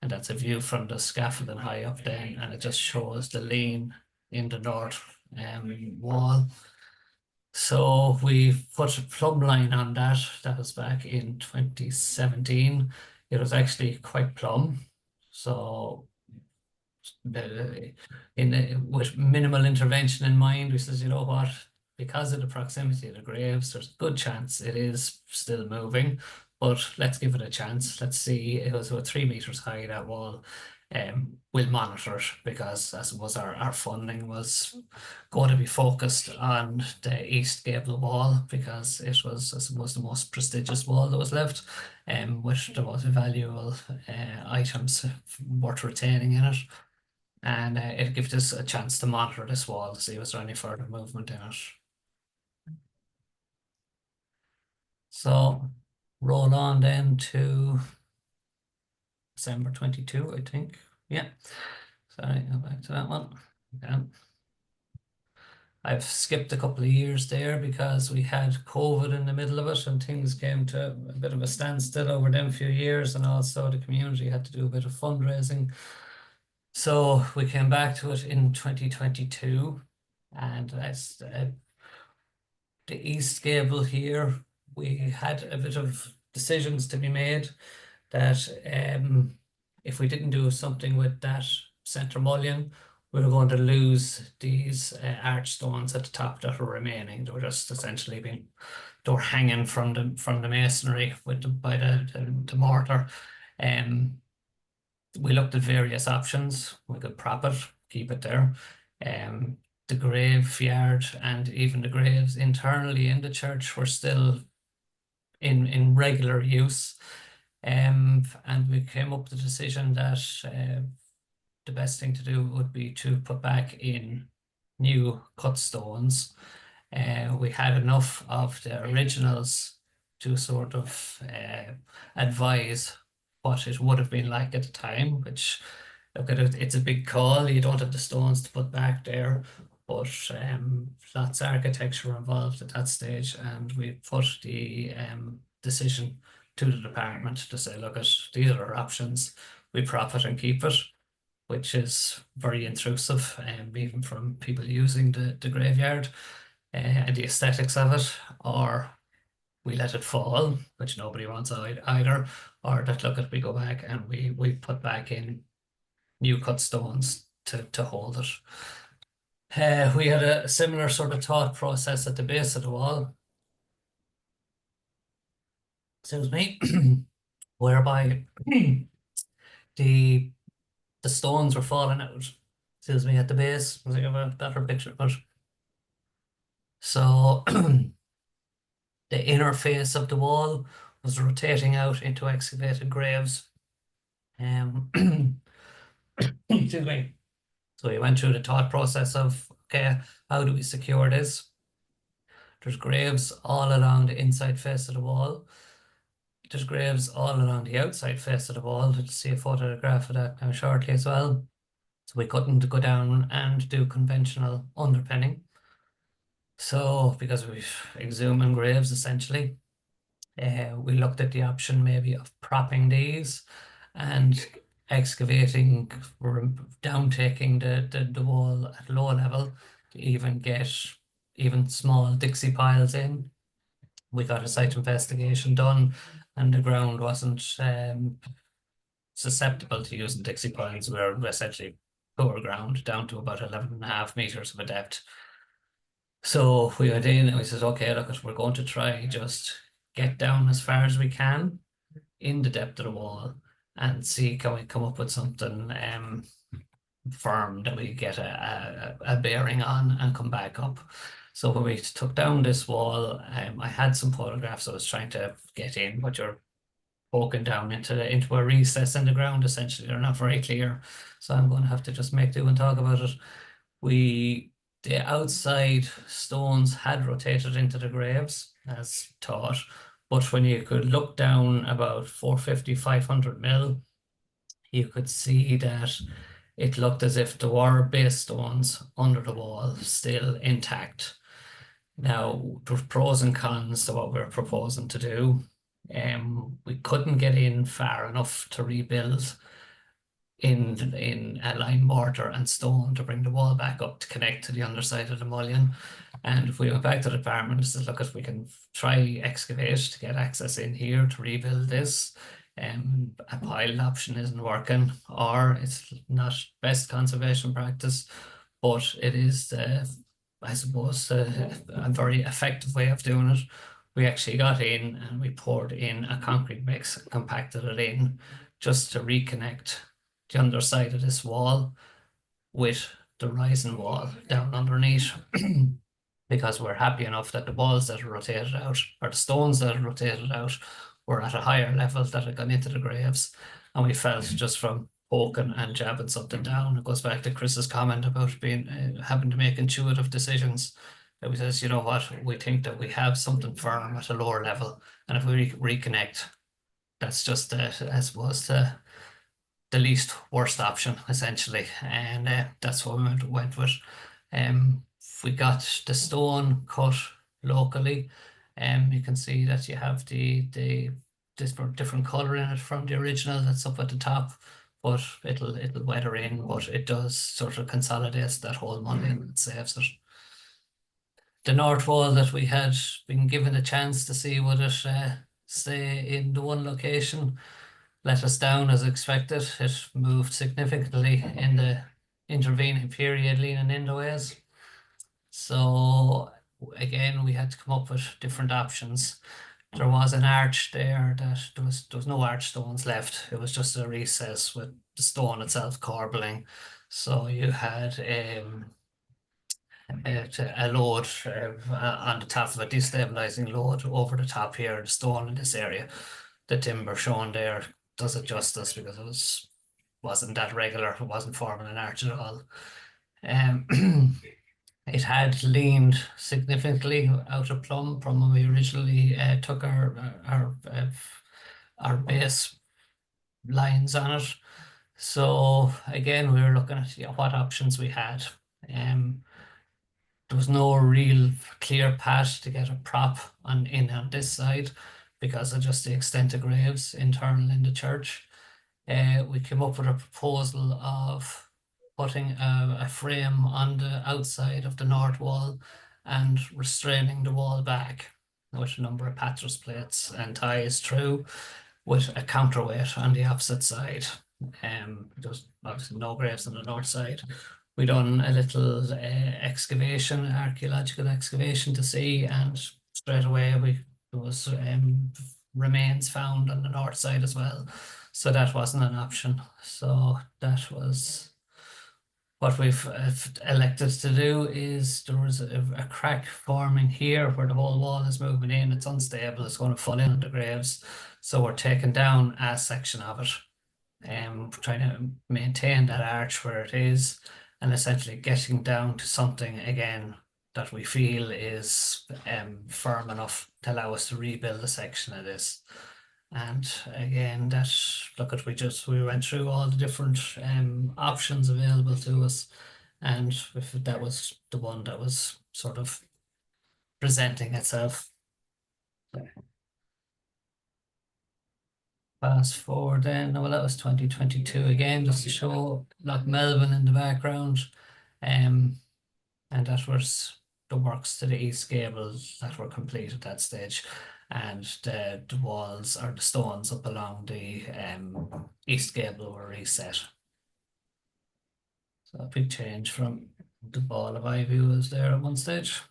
And that's a view from the scaffolding high up then, and it just shows the lean in the north wall. So we put a plumb line on that. That was back in 2017. It was actually quite plumb. So with minimal intervention in mind, we said, you know what, because of the proximity of the graves, there's a good chance it is still moving, but let's give it a chance. Let's see. It was about 3 meters high, that wall. We'll monitor it because I suppose our funding was going to be focused on the east gable wall because it was, I suppose, the most prestigious wall that was left, with the most valuable items worth retaining in it. And it gives us a chance to monitor this wall to see was there any further movement in it. So roll on then to December 22, I think. Yeah. Sorry, go back to that one. Okay. I've skipped a couple of years there because we had COVID in the middle of it and things came to a bit of a standstill over them few years, and also the community had to do a bit of fundraising. So we came back to it in 2022, and that's the east gable here. We had a bit of decisions to be made that if we didn't do something with that centre mullion, we were going to lose these arch stones at the top that were remaining. They were just essentially they were hanging from the masonry by the mortar. We looked at various options. We could prop it, keep it there. The graveyard and even the graves internally in the church were still in regular use. And we came up with the decision that the best thing to do would be to put back in new cut stones. We had enough of the originals to sort of advise what it would have been like at the time, which, look at it, it's a big call. You don't have the stones to put back there, but lots of architecture involved at that stage, and we put the decision to the department to say, look, these are our options. We prop it and keep it, which is very intrusive, even from people using the graveyard and the aesthetics of it, or we let it fall, which nobody wants either, or that look at we go back and we put back in new cut stones to hold it. We had a similar sort of thought process at the base of the wall. Excuse me, whereby the stones were falling out. Excuse me, at the base. I have a better picture of it. So the inner face of the wall was rotating out into excavated graves. Excuse me. So we went through the thought process of, okay, how do we secure this? There's graves all along the inside face of the wall. There's graves all along the outside face of the wall. You'll see a photograph of that now shortly as well. So we couldn't go down and do conventional underpinning. So because we've exhuming graves essentially, we looked at the option maybe of propping these and excavating, down taking the wall at low level to even get even small Dixie piles in. We got a site investigation done and the ground wasn't susceptible to using Dixie piles. We're essentially poor ground down to about 11.5 meters of a depth. So we went in and we said, okay, look, we're going to try just get down as far as we can in the depth of the wall and see can we come up with something firm that we get a bearing on and come back up. So when we took down this wall, I had some photographs I was trying to get in, but you're poking down into a recess in the ground. Essentially, they're not very clear. So I'm going to have to just make do and talk about it. The outside stones had rotated into the graves as taught, but when you could look down about 450, 500 mil, you could see that it looked as if there were base stones under the wall still intact. Now, there's pros and cons to what we're proposing to do. We couldn't get in far enough to rebuild in a lime mortar and stone to bring the wall back up to connect to the underside of the mullion. And if we went back to the department and said, look, if we can try excavate to get access in here to rebuild this, a piled option isn't working, or it's not best conservation practice, but it is, I suppose, a very effective way of doing it. We actually got in and we poured in a concrete mix and compacted it in just to reconnect the underside of this wall with the rising wall down underneath. Because we're happy enough that the walls that are rotated out, or the stones that are rotated out, were at a higher level that had gone into the graves. And we felt just from poking and jabbing something down, it goes back to Chris's comment about being having to make intuitive decisions. That we says, you know what, we think that we have something firm at a lower level, and if we reconnect, that's just I suppose the least worst option essentially, and that's what we went with. We got the stone cut locally, you can see that you have the different color in it from the original that's up at the top, but it'll weather in, but it does sort of consolidates that whole mullion and saves it. The north wall that we had been given a chance to see would it stay in the one location let us down as expected. It moved significantly in the intervening period, leaning into ways. So again, we had to come up with different options. There was an arch there that there was no arch stones left. It was just a recess with the stone itself corbelling. So you had a load on the top of a destabilizing load over the top here, the stone in this area. The timber shown there does it justice because it wasn't that regular. It wasn't forming an arch at all. It had leaned significantly out of plumb from when we originally took our base lines on it. So again, we were looking at what options we had. There was no real clear path to get a prop in on this side because of just the extent of graves internal in the church. We came up with a proposal of putting a frame on the outside of the north wall and restraining the wall back. with a number of patras plates and ties through, with a counterweight on the opposite side. There's obviously no graves on the north side. We done a little excavation, archaeological excavation to see, and straight away there was remains found on the north side as well. So that wasn't an option. So that was what we've elected to do. Is there was a crack forming here where the whole wall is moving in. It's unstable. It's going to fall in on the graves. So we're taking down a section of it, trying to maintain that arch where it is, and essentially getting down to something again that we feel is firm enough to allow us to rebuild a section of this. And again, we went through all the different options available to us, and that was the one that was sort of presenting itself. Fast forward then, well, that was 2022 again, just to show Loch Melvin in the background. And that was the works to the east gable that were complete at that stage. And the walls, or the stones up along the east gable, were reset. So a big change from the ball of ivy was there at one stage.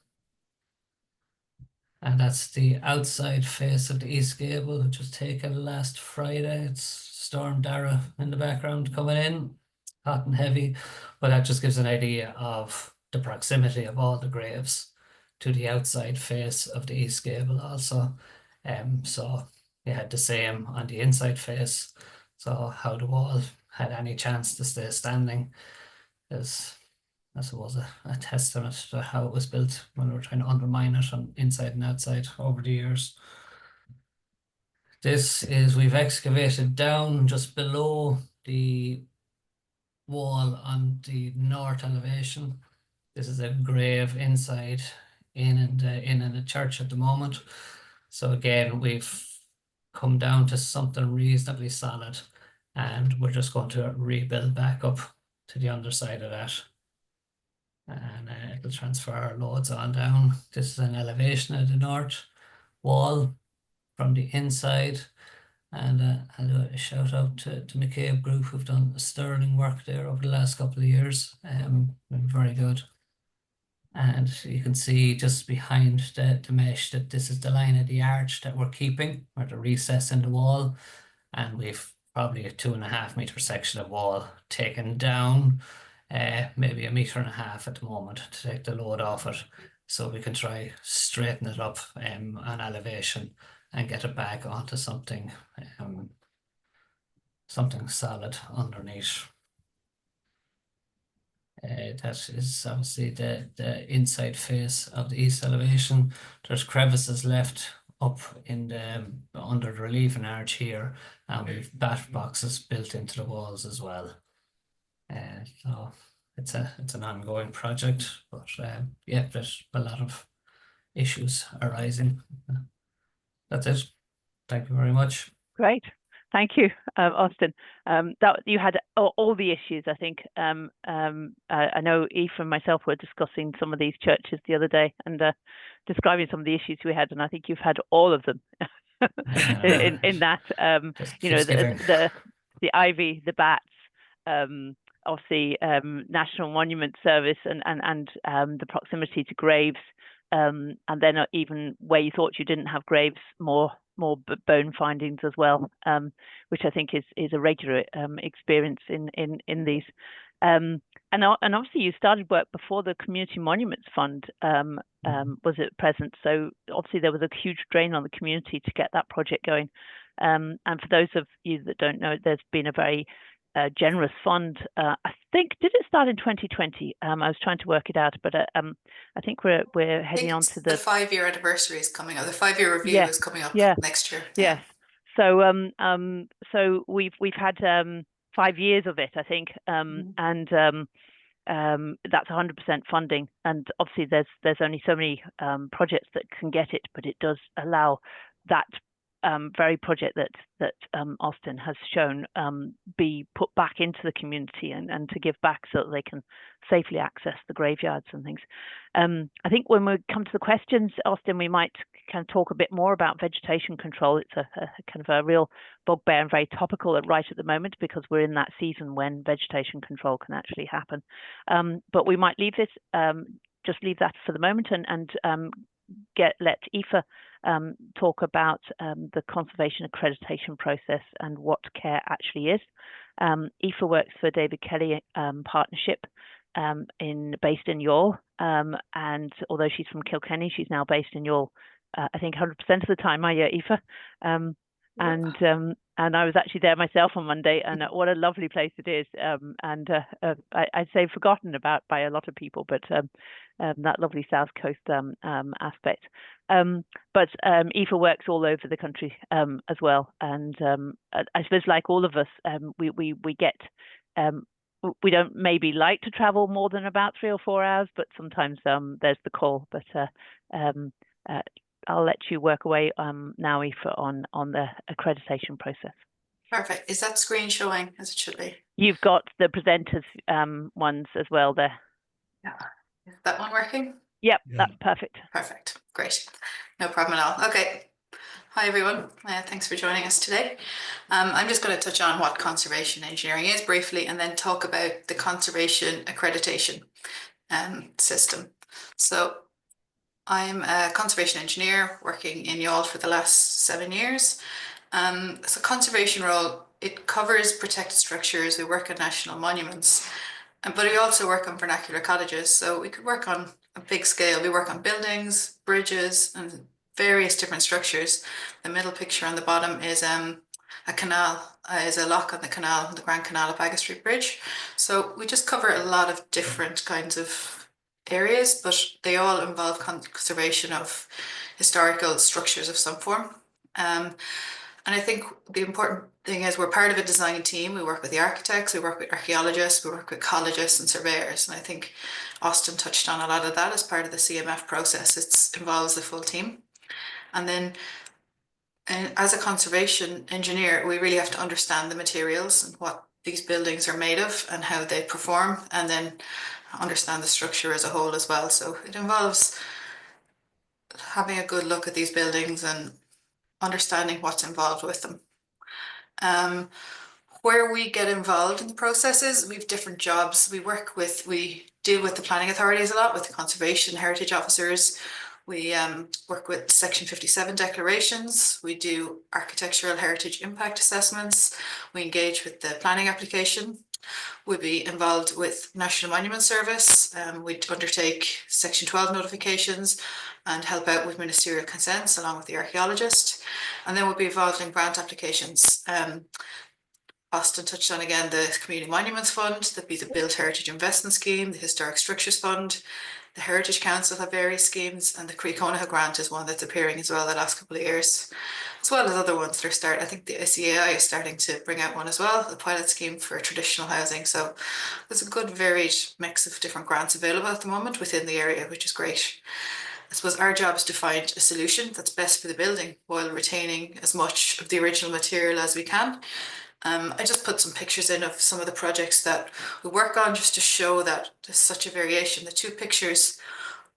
And that's the outside face of the east gable, which was taken last Friday. It's Storm Dara in the background coming in, hot and heavy. But that just gives an idea of the proximity of all the graves to the outside face of the east gable also. So you had the same on the inside face. So how the wall had any chance to stay standing is, I suppose, a testament to how it was built when we were trying to undermine it on inside and outside over the years. We've excavated down just below the wall on the north elevation. This is a grave inside in the church at the moment. So again, we've come down to something reasonably solid, and we're just going to rebuild back up to the underside of that. And it'll transfer loads on down. This is an elevation of the north wall from the inside. And I'll do a shout out to McCabe Group, who've done sterling work there over the last couple of years. Been very good. And you can see just behind the mesh that this is the line of the arch that we're keeping, or the recess in the wall. And we've probably a 2.5 meter section of wall taken down, maybe 1.5 meters at the moment, to take the load off it, so we can try straighten it up on elevation and get it back onto something solid underneath. That is obviously the inside face of the east elevation. There's crevices left up in the under the relieving arch here, and we've bat boxes built into the walls as well. So it's an ongoing project, but yeah, there's a lot of issues arising. That's it. Thank you very much. Great. Thank you, Austin. That you had all the issues, I think. I know Aoife and myself were discussing some of these churches the other day and describing some of the issues we had, and I think you've had all of them in that. You know, the ivy, the bats, obviously National Monument Service, and the proximity to graves, and then even where you thought you didn't have graves, more bone findings as well, which I think is a regular experience in these. And obviously you started work before the Community Monuments Fund was at present, so obviously there was a huge drain on the community to get that project going. And for those of you that don't know, there's been a very generous fund. I think, did it start in 2020? I was trying to work it out, but I think we're heading on to the 5-year anniversary is coming up. The 5-year review is coming up next year. Yes. So so we've had 5 years of it, I think, and that's 100% funding. And obviously there's only so many projects that can get it, but it does allow that very project that Austin has shown be put back into the community and to give back so that they can safely access the graveyards and things. I think when we come to the questions, Austin, we might can talk a bit more about vegetation control. It's a kind of a real bugbear and very topical right at the moment, because we're in that season when vegetation control can actually happen. But we might leave this, just leave that for the moment, and let Aoife talk about the conservation accreditation process and what CARE actually is. Aoife works for David Kelly Partnership, based in Youghal, and although she's from Kilkenny, she's now based in Youghal, I think 100% of the time. Aoife. And I was actually there myself on Monday, and what a lovely place it is. I'd say forgotten about by a lot of people, but that lovely South Coast aspect. But Aoife works all over the country as well, and I suppose, like all of us, we get. We don't maybe like to travel more than about 3 or 4 hours, but sometimes there's the call. But I'll let you work away now, Aoife, on the accreditation process. Perfect. Is that screen showing as it should be? You've got the presenters ones as well there. Yeah. Is that one working? Yep, yeah. That's perfect. Perfect. Great. No problem at all. Okay. Hi, everyone. Thanks for joining us today. I'm just going to touch on what conservation engineering is briefly, and then talk about the conservation accreditation system. So I'm a conservation engineer working in Youghal for the last 7 years. So conservation role, it covers protected structures. We work on national monuments, but we also work on vernacular cottages. So we could work on a big scale. We work on buildings, bridges, and various different structures. The middle picture on the bottom is a canal, is a lock on the canal, the Grand Canal of Bagot Street Bridge. So we just cover a lot of different kinds of areas, but they all involve conservation of historical structures of some form. And I think the important thing is we're part of a design team. We work with the architects, we work with archaeologists, we work with ecologists and surveyors. And I think Austin touched on a lot of that as part of the CMF process. It involves the full team. And then as a conservation engineer, we really have to understand the materials and what these buildings are made of and how they perform, and then understand the structure as a whole as well. So it involves having a good look at these buildings and understanding what's involved with them. Where we get involved in the processes, we have different jobs. We deal with the planning authorities a lot, with the conservation heritage officers. We work with Section 57 declarations. We do architectural heritage impact assessments. We engage with the planning application. We'd be involved with National Monument Service. We'd undertake Section 12 notifications and help out with ministerial consents along with the archaeologist. And then we'll be involved in grant applications. Austin touched on again the Community Monuments Fund, the Built Heritage Investment Scheme, the Historic Structures Fund. The Heritage Council have various schemes, and the Creeconaha grant is one that's appearing as well the last couple of years, as well as other ones that are starting. I think the SEAI is starting to bring out one as well, a pilot scheme for traditional housing. So there's a good varied mix of different grants available at the moment within the area, which is great. I suppose our job is to find a solution that's best for the building while retaining as much of the original material as we can. I just put some pictures in of some of the projects that we work on just to show that there's such a variation. The 2 pictures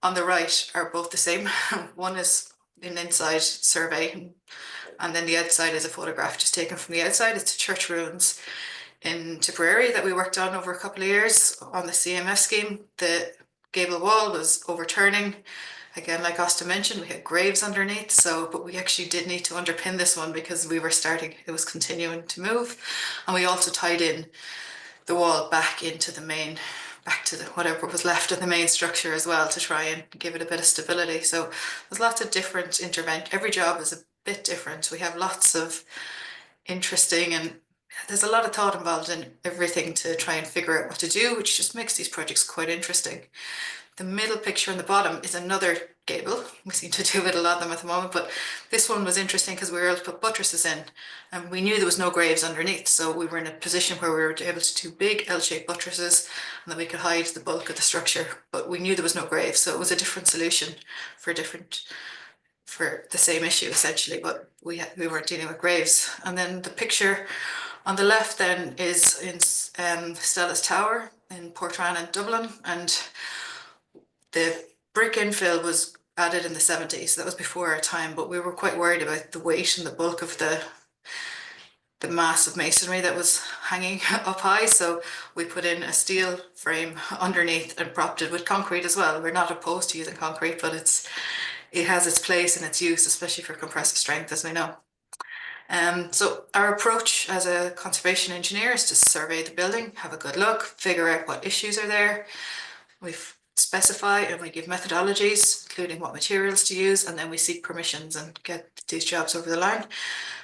on the right are both the same. One is an inside survey, and then the outside is a photograph just taken from the outside. It's a church ruins in Tipperary that we worked on over a couple of years on the CMF scheme. The gable wall was overturning. Again, like Austin mentioned, we had graves underneath, but we actually did need to underpin this one because it was continuing to move. And we also tied in the wall back into the main, back to whatever was left of the main structure as well, to try and give it a bit of stability. So there's lots of different interventions. Every job is a bit different. We have lots of interesting, and there's a lot of thought involved in everything to try and figure out what to do, which just makes these projects quite interesting. The middle picture on the bottom is another gable. We seem to do it a lot of them at the moment, but this one was interesting because we were able to put buttresses in, and we knew there was no graves underneath. So we were in a position where we were able to do big L-shaped buttresses, and then we could hide the bulk of the structure, but we knew there was no graves. So it was a different solution for the same issue essentially, but we weren't dealing with graves. And then the picture on the left then is in Stella's Tower in Portrane in Dublin, and the brick infill was added in the 70s. That was before our time, but we were quite worried about the weight and the bulk of the mass of masonry that was hanging up high. So we put in a steel frame underneath and propped it with concrete as well. We're not opposed to using concrete, but it has its place and its use, especially for compressive strength, as we know. So our approach as a conservation engineer is to survey the building, have a good look, figure out what issues are there. We specify and we give methodologies, including what materials to use, and then we seek permissions and get these jobs over the line,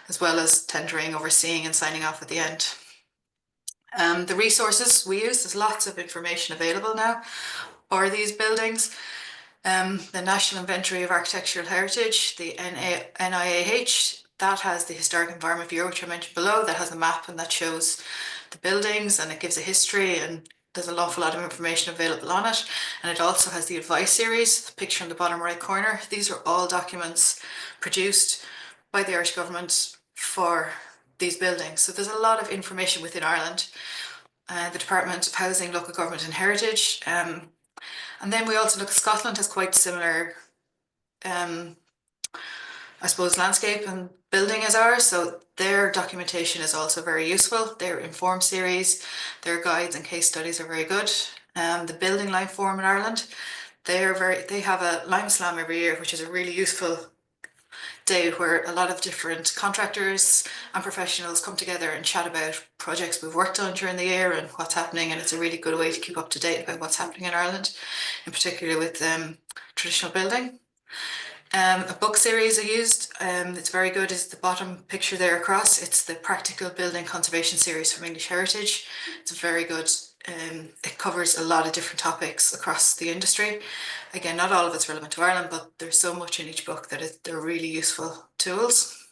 as well as tendering, overseeing, and signing off at the end. The resources we use, there's lots of information available now for these buildings. The National Inventory of Architectural Heritage, the NIAH, that has the Historic Environment Bureau, which I mentioned below, that has a map and that shows the buildings and it gives a history, and there's an awful lot of information available on it. And it also has the advice series, the picture in the bottom right corner. These are all documents produced by the Irish government for these buildings. So there's a lot of information within Ireland. The Department of Housing, Local Government and Heritage. And then we also look, Scotland has quite similar, I suppose, landscape and building as ours. So their documentation is also very useful. Their Inform series, their guides and case studies are very good. The Building Line Forum in Ireland, they have a Lime Slam every year, which is a really useful day where a lot of different contractors and professionals come together and chat about projects we've worked on during the year and what's happening. And it's a really good way to keep up to date about what's happening in Ireland, in particular with traditional building. A book series I used, it's very good, is the bottom picture there across. It's the Practical Building Conservation series from English Heritage. It's very good. It covers a lot of different topics across the industry. Again, not all of it's relevant to Ireland, but there's so much in each book that they're really useful tools.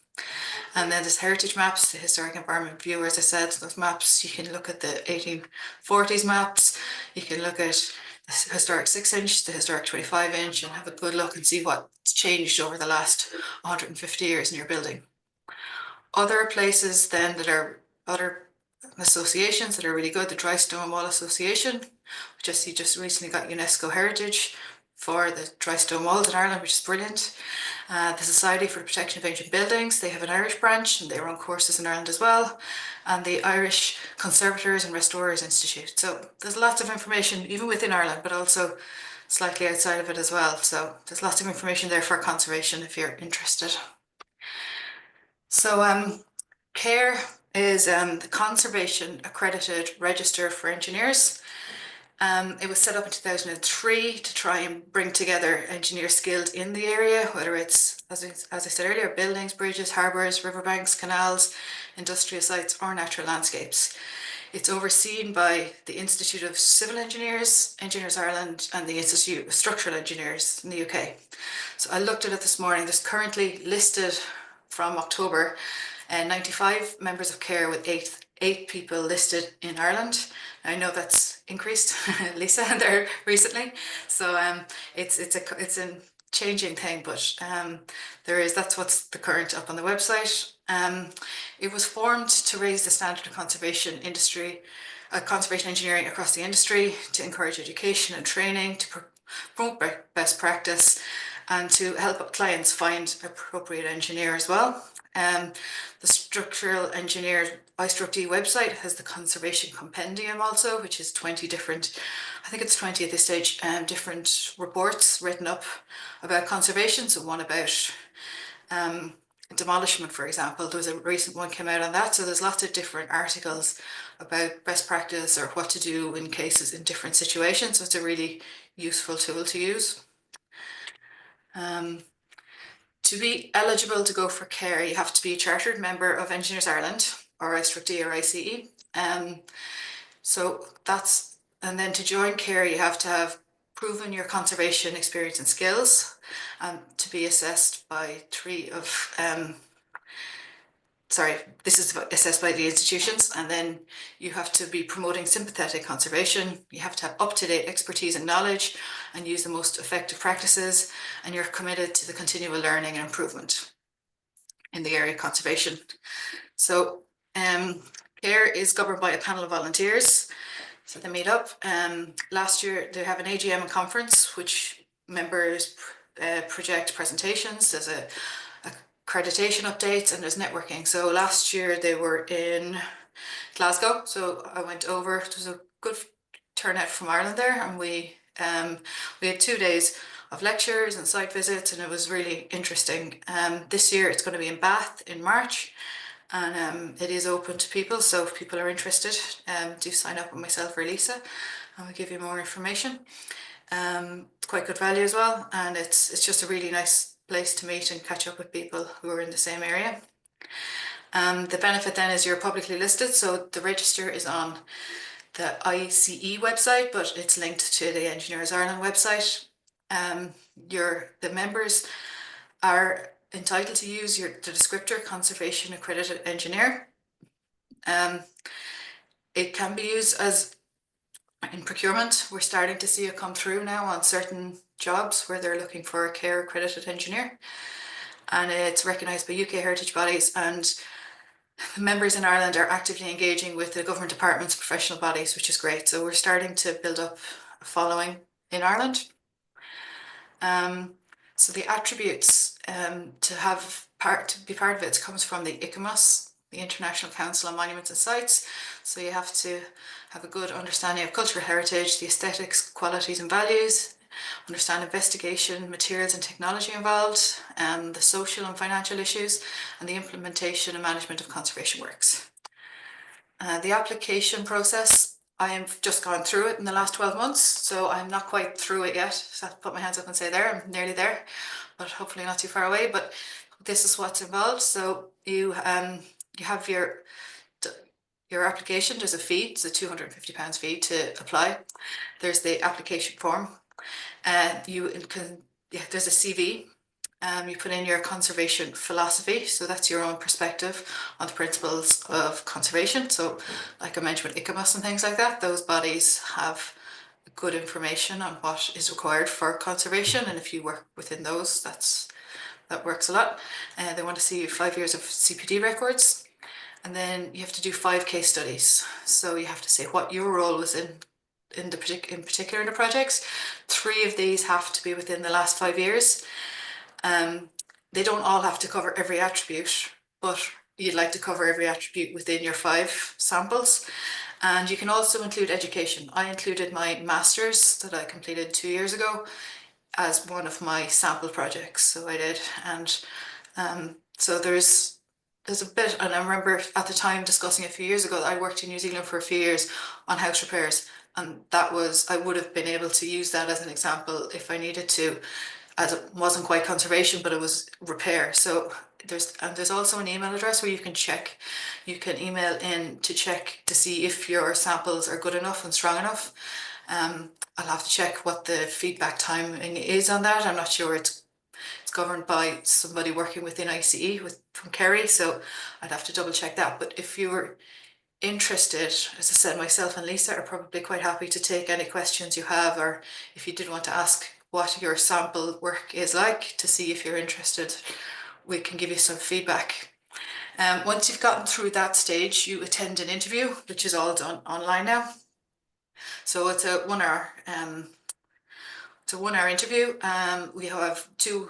And then there's heritage maps, the Historic Environment Viewer, as I said, those maps. You can look at the 1840s maps. You can look at the historic 6-inch, the historic 25-inch, and have a good look and see what's changed over the last 150 years in your building. Other places then that are other associations that are really good, the Dry Stone Wall Association, which I see just recently got UNESCO Heritage for the dry stone walls in Ireland, which is brilliant. The Society for the Protection of Ancient Buildings, they have an Irish branch and they run courses in Ireland as well. And the Irish Conservators and Restorers Institute. So there's lots of information, even within Ireland, but also slightly outside of it as well. So there's lots of information there for conservation if you're interested. So CARE is the Conservation Accredited Register for Engineers. It was set up in 2003 to try and bring together engineers skilled in the area, whether it's, as I said earlier, buildings, bridges, harbours, riverbanks, canals, industrial sites, or natural landscapes. It's overseen by the Institute of Civil Engineers, Engineers Ireland, and the Institute of Structural Engineers in the UK. So I looked at it this morning. There's currently listed from October 95 members of CARE, with eight people listed in Ireland. I know that's increased, Lisa, there recently. So it's a changing thing, but that's what's the current up on the website. It was formed to raise the standard of conservation engineering across the industry, to encourage education and training, to promote best practice, and to help clients find appropriate engineer as well. The Structural Engineer iStructE website has the Conservation Compendium also, which is 20 different, I think it's 20 at this stage, different reports written up about conservation. So one about demolishment, for example. There was a recent one came out on that. So there's lots of different articles about best practice or what to do in cases in different situations. So it's a really useful tool to use. To be eligible to go for CARE, you have to be a chartered member of Engineers Ireland, or iStructE or ICE. And then to join CARE, you have to have proven your conservation experience and skills, and to be assessed by this is assessed by the institutions, and then you have to be promoting sympathetic conservation. You have to have up-to-date expertise and knowledge and use the most effective practices, and you're committed to the continual learning and improvement in the area of conservation. So CARE is governed by a panel of volunteers. So they meet up. Last year they have an AGM and conference, which members project presentations, there's a accreditation updates, and there's networking. So last year they were in Glasgow, so I went over. It was a good turnout from Ireland there, and we had 2 days of lectures and site visits, and it was really interesting. This year it's going to be in Bath in March, and it is open to people, so if people are interested, do sign up with myself or Lisa, and we'll give you more information. It's quite good value as well, and it's just a really nice place to meet and catch up with people who are in the same area. The benefit then is you're publicly listed, so the register is on the ICE website, but it's linked to the Engineers Ireland website. The members are entitled to use the descriptor Conservation Accredited Engineer. It can be used as in procurement. We're starting to see it come through now on certain jobs where they're looking for a CARE accredited engineer, and it's recognised by UK heritage bodies, and members in Ireland are actively engaging with the government departments, professional bodies, which is great. So we're starting to build up a following in Ireland. So the attributes to be part of it comes from the ICMOS, the International Council on Monuments and Sites. So you have to have a good understanding of cultural heritage, the aesthetics, qualities and values, understand investigation, materials and technology involved, the social and financial issues, and the implementation and management of conservation works. The application process, I have just gone through it in the last 12 months, so I'm not quite through it yet. So I have to put my hands up and say I'm nearly there, but hopefully not too far away. But this is what's involved. So you have your application. There's a fee. It's a £250 fee to apply. There's the application form. There's a CV. You put in your conservation philosophy, so that's your own perspective on the principles of conservation. So like I mentioned with ICMOS and things like that, those bodies have good information on what is required for conservation, and if you work within those, that works a lot. They want to see 5 years of CPD records, and then you have to do 5 case studies. So you have to say what your role was in particular in the projects. 3 of these have to be within the last 5 years. They don't all have to cover every attribute, but you'd like to cover every attribute within your 5 samples. And you can also include education. I included my master's that I completed 2 years ago as one of my sample projects. So I did, and so there's a bit, and I remember at the time discussing a few years ago that I worked in New Zealand for a few years on house repairs, and I would have been able to use that as an example if I needed to, as it wasn't quite conservation, but it was repair. So there's also an email address where you can check. You can email in to check to see if your samples are good enough and strong enough. I'll have to check what the feedback timing is on that. I'm not sure. It's governed by somebody working within ICE from Kerry, so I'd have to double check that. But if you were interested, as I said, myself and Lisa are probably quite happy to take any questions you have, or if you did want to ask what your sample work is like to see if you're interested, we can give you some feedback. Once you've gotten through that stage, you attend an interview, which is all done online now. So it's a 1 hour. It's a 1 hour interview. We have two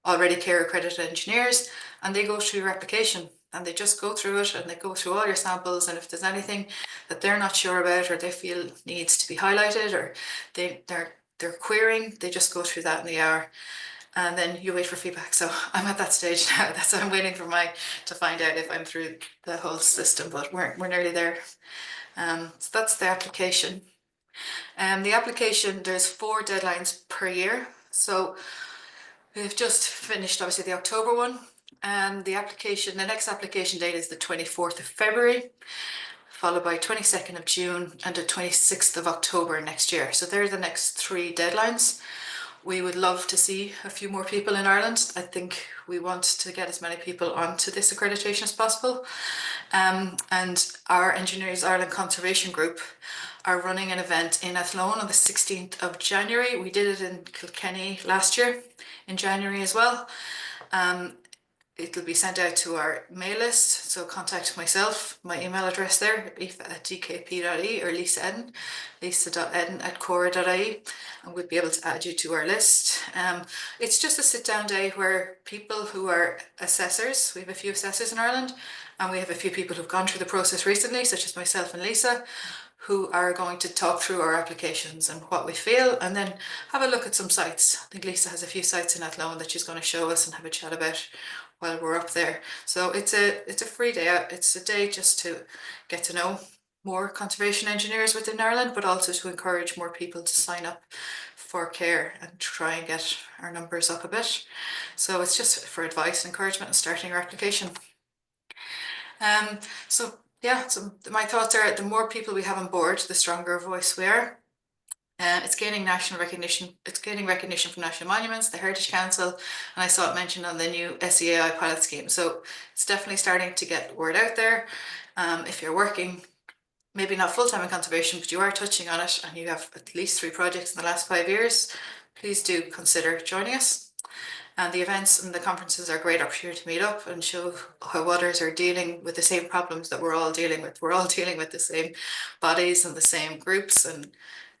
already CARE accredited engineers, and they go through your application, and they just go through it, and they go through all your samples, and if there's anything that they're not sure about or they feel needs to be highlighted or they're querying, they just go through that in the hour, and then you wait for feedback. So I'm at that stage now. I'm waiting for to find out if I'm through the whole system, but we're nearly there. So that's the application. The application, there's 4 deadlines per year. So we've just finished obviously the October one, and the next application date is the 24th of February, followed by 22nd of June and the 26th of October next year. So they're the next 3 deadlines. We would love to see a few more people in Ireland. I think we want to get as many people onto this accreditation as possible. And our Engineers Ireland Conservation Group are running an event in Athlone on the 16th of January. We did it in Kilkenny last year in January as well. it'll be sent out to our mail list. So contact myself, my email address there, aoife@dkp.ie, or Lisa Eden, lisa.eden@cora.ie, and we'll be able to add you to our list. It's just a sit down day where people who are assessors, we have a few assessors in Ireland, and we have a few people who've gone through the process recently, such as myself and Lisa, who are going to talk through our applications and what we feel, and then have a look at some sites. I think Lisa has a few sites in Athlone that she's going to show us and have a chat about while we're up there. So it's a free day out. It's a day just to get to know more conservation engineers within Ireland, but also to encourage more people to sign up for CARE and try and get our numbers up a bit. So it's just for advice and encouragement and starting our application. So yeah, so my thoughts are, the more people we have on board, the stronger a voice we are. It's gaining national recognition. It's gaining recognition from national monuments, the Heritage Council, and I saw it mentioned on the new SEAI pilot scheme. So it's definitely starting to get word out there. If you're working, maybe not full-time in conservation, but you are touching on it and you have at least 3 projects in the last 5 years, please do consider joining us. And the events and the conferences are a great opportunity to meet up and show how others are dealing with the same problems that we're all dealing with. We're all dealing with the same bodies and the same groups, and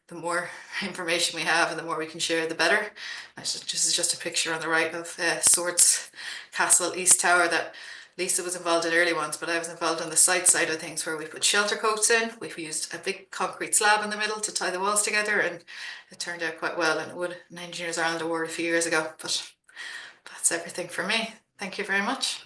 the more information we have and the more we can share, the better. This is just a picture on the right of Swords Castle East Tower that Lisa was involved in early ones, but I was involved on the site side of things, where we put shelter coats in. We've used a big concrete slab in the middle to tie the walls together, and it turned out quite well, and it won an Engineers Ireland award a few years ago. But that's everything for me. Thank you very much.